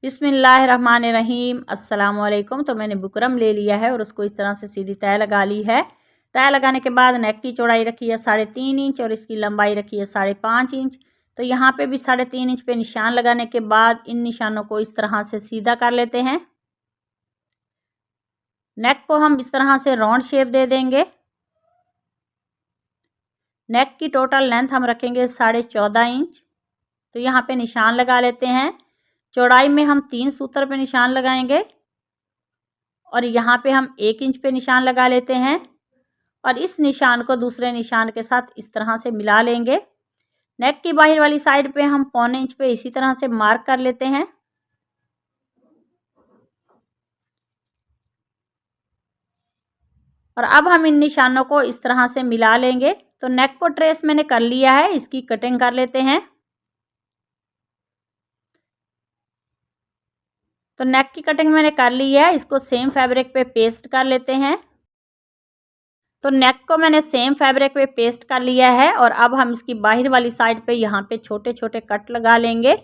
बिस्मिल्लाहिर्रहमानिर्रहीम अस्सलामुअलैकुम। तो मैंने बुकरम ले लिया है और उसको इस तरह से सीधी तय लगा ली है। तय लगाने के बाद नेक की चौड़ाई रखी है 3.5 इंच और इसकी लंबाई रखी है 5.5 इंच। तो यहाँ पे भी 3.5 इंच पे निशान लगाने के बाद इन निशानों को इस तरह से सीधा कर लेते हैं। नेक को हम इस तरह से राउंड शेप दे देंगे। नेक की टोटल लेंथ हम रखेंगे 14.5 इंच। तो यहाँ पे निशान लगा लेते हैं। चौड़ाई में हम 3 सूत्र पे निशान लगाएंगे और यहाँ पे हम 1 इंच पे निशान लगा लेते हैं और इस निशान को दूसरे निशान के साथ इस तरह से मिला लेंगे। नेक की बाहर वाली साइड पे हम 1.25 इंच पे इसी तरह से मार्क कर लेते हैं। और अब हम इन निशानों को इस तरह से मिला लेंगे। तो नेक को ट्रेस मैंने कर लिया है, इसकी कटिंग कर लेते हैं। तो नेक की कटिंग मैंने कर ली है, इसको सेम फैब्रिक पे पेस्ट कर लेते हैं। तो नेक को मैंने सेम फैब्रिक पे पेस्ट कर लिया है और अब हम इसकी बाहर वाली साइड पे यहाँ पे छोटे छोटे कट लगा लेंगे।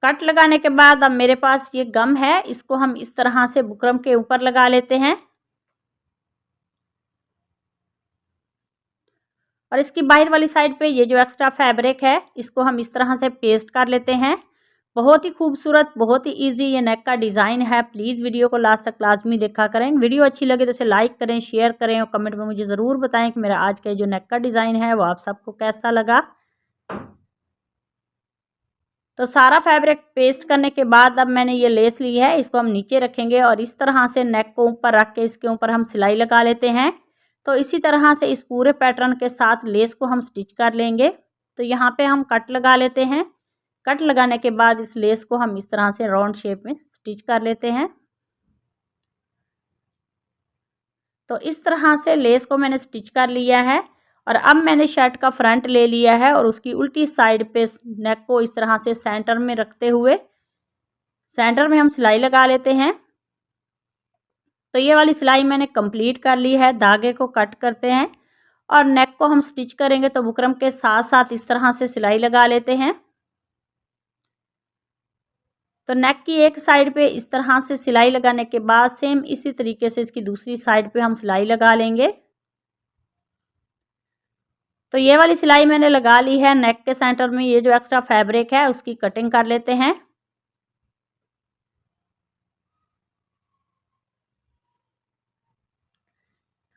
कट लगाने के बाद अब मेरे पास ये गम है, इसको हम इस तरह से बुकरम के ऊपर लगा लेते हैं और इसकी बाहर वाली साइड पे ये जो एक्स्ट्रा फैब्रिक है इसको हम इस तरह से पेस्ट कर लेते हैं। बहुत ही खूबसूरत, बहुत ही इजी ये नेक का डिज़ाइन है। प्लीज़ वीडियो को लास्ट तक लाजमी देखा करें। वीडियो अच्छी लगे तो इसे लाइक करें, शेयर करें और कमेंट में मुझे ज़रूर बताएं कि मेरा आज का जो नेक का डिज़ाइन है वो आप सबको कैसा लगा। तो सारा फैब्रिक पेस्ट करने के बाद अब मैंने ये लेस ली है, इसको हम नीचे रखेंगे और इस तरह से नेक को ऊपर रख के इसके ऊपर हम सिलाई लगा लेते हैं। तो इसी तरह से इस पूरे पैटर्न के साथ लेस को हम स्टिच कर लेंगे। तो यहाँ पे हम कट लगा लेते हैं। कट लगाने के बाद इस लेस को हम इस तरह से राउंड शेप में स्टिच कर लेते हैं। तो इस तरह से लेस को मैंने स्टिच कर लिया है और अब मैंने शर्ट का फ्रंट ले लिया है और उसकी उल्टी साइड पे नेक को इस तरह से सेंटर में रखते हुए सेंटर में हम सिलाई लगा लेते हैं। तो ये वाली सिलाई मैंने कंप्लीट कर ली है। धागे को कट करते हैं और नेक को हम स्टिच करेंगे तो बुकरम के साथ साथ इस तरह से सिलाई लगा लेते हैं। तो नेक की एक साइड पे इस तरह से सिलाई लगाने के बाद सेम इसी तरीके से इसकी दूसरी साइड पे हम सिलाई लगा लेंगे। तो ये वाली सिलाई मैंने लगा ली है। नेक के सेंटर में ये जो एक्स्ट्रा फैब्रिक है उसकी कटिंग कर लेते हैं।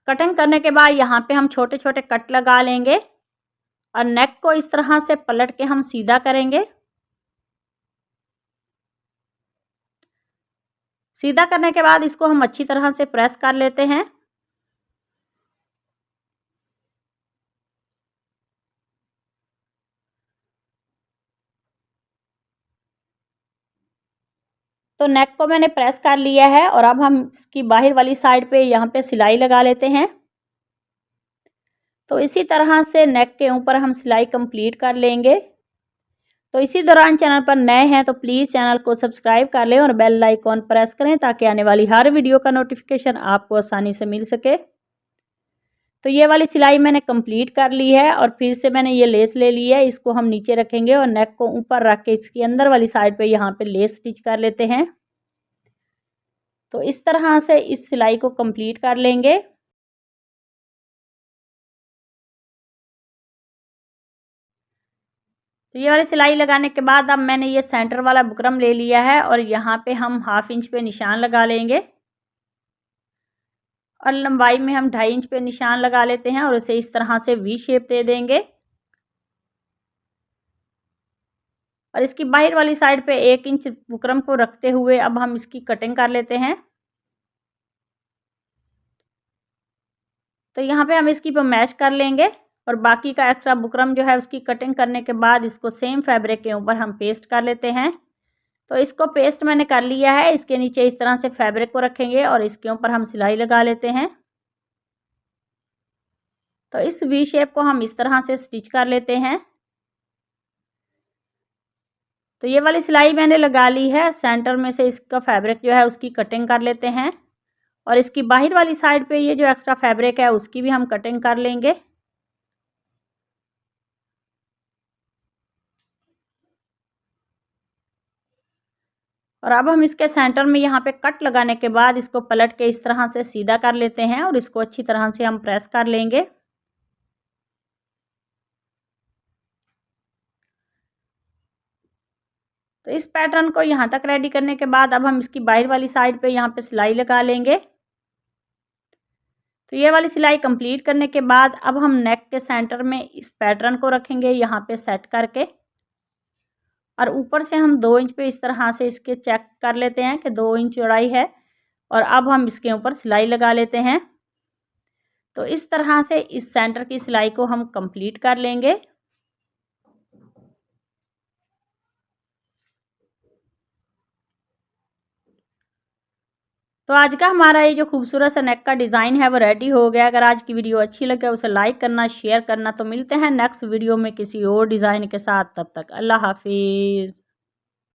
कटिंग करने के बाद यहाँ पे हम छोटे छोटे कट लगा लेंगे और नेक को इस तरह से पलट के हम सीधा करेंगे। सीधा करने के बाद इसको हम अच्छी तरह से प्रेस कर लेते हैं। तो नेक को मैंने प्रेस कर लिया है और अब हम इसकी बाहर वाली साइड पे यहाँ पे सिलाई लगा लेते हैं। तो इसी तरह से नेक के ऊपर हम सिलाई कंप्लीट कर लेंगे। तो इसी दौरान चैनल पर नए हैं तो प्लीज़ चैनल को सब्सक्राइब कर लें और बेल आइकॉन प्रेस करें ताकि आने वाली हर वीडियो का नोटिफिकेशन आपको आसानी से मिल सके। तो ये वाली सिलाई मैंने कंप्लीट कर ली है और फिर से मैंने ये लेस ले ली है, इसको हम नीचे रखेंगे और नेक को ऊपर रख के इसकी अंदर वाली साइड पे यहाँ पे लेस स्टिच कर लेते हैं। तो इस तरह से इस सिलाई को कंप्लीट कर लेंगे। तो ये वाली सिलाई लगाने के बाद अब मैंने ये सेंटर वाला बुकरम ले लिया है और यहाँ पे हम 1/2 इंच पे निशान लगा लेंगे और लंबाई में हम 2.5 इंच पे निशान लगा लेते हैं और उसे इस तरह से वी शेप दे देंगे। और इसकी बाहर वाली साइड पे 1 इंच बुकरम को रखते हुए अब हम इसकी कटिंग कर लेते हैं। तो यहाँ पे हम इसकी मैश कर लेंगे और बाकी का एक्स्ट्रा बुकरम जो है उसकी कटिंग करने के बाद इसको सेम फैब्रिक के ऊपर हम पेस्ट कर लेते हैं। तो इसको पेस्ट मैंने कर लिया है। इसके नीचे इस तरह से फैब्रिक को रखेंगे और इसके ऊपर हम सिलाई लगा लेते हैं। तो इस वी शेप को हम इस तरह से स्टिच कर लेते हैं। तो ये वाली सिलाई मैंने लगा ली है। सेंटर में से इसका फैब्रिक जो है उसकी कटिंग कर लेते हैं और इसकी बाहर वाली साइड पे ये जो एक्स्ट्रा फैब्रिक है उसकी भी हम कटिंग कर लेंगे। और अब हम इसके सेंटर में यहाँ पे कट लगाने के बाद इसको पलट के इस तरह से सीधा कर लेते हैं और इसको अच्छी तरह से हम प्रेस कर लेंगे। तो इस पैटर्न को यहाँ तक रेडी करने के बाद अब हम इसकी बाहर वाली साइड पे यहाँ पे सिलाई लगा लेंगे। तो ये वाली सिलाई कंप्लीट करने के बाद अब हम नेक के सेंटर में इस पैटर्न को रखेंगे यहाँ पे सेट करके, और ऊपर से हम 2 इंच पे इस तरह से इसके चेक कर लेते हैं कि 2 इंच चौड़ाई है, और अब हम इसके ऊपर सिलाई लगा लेते हैं। तो इस तरह से इस सेंटर की सिलाई को हम कंप्लीट कर लेंगे। तो आज का हमारा ये जो खूबसूरत सा नेक का डिज़ाइन है वो रेडी हो गया। अगर आज की वीडियो अच्छी लगे उसे लाइक करना, शेयर करना। तो मिलते हैं नेक्स्ट वीडियो में किसी और डिज़ाइन के साथ। तब तक अल्लाह हाफिज़।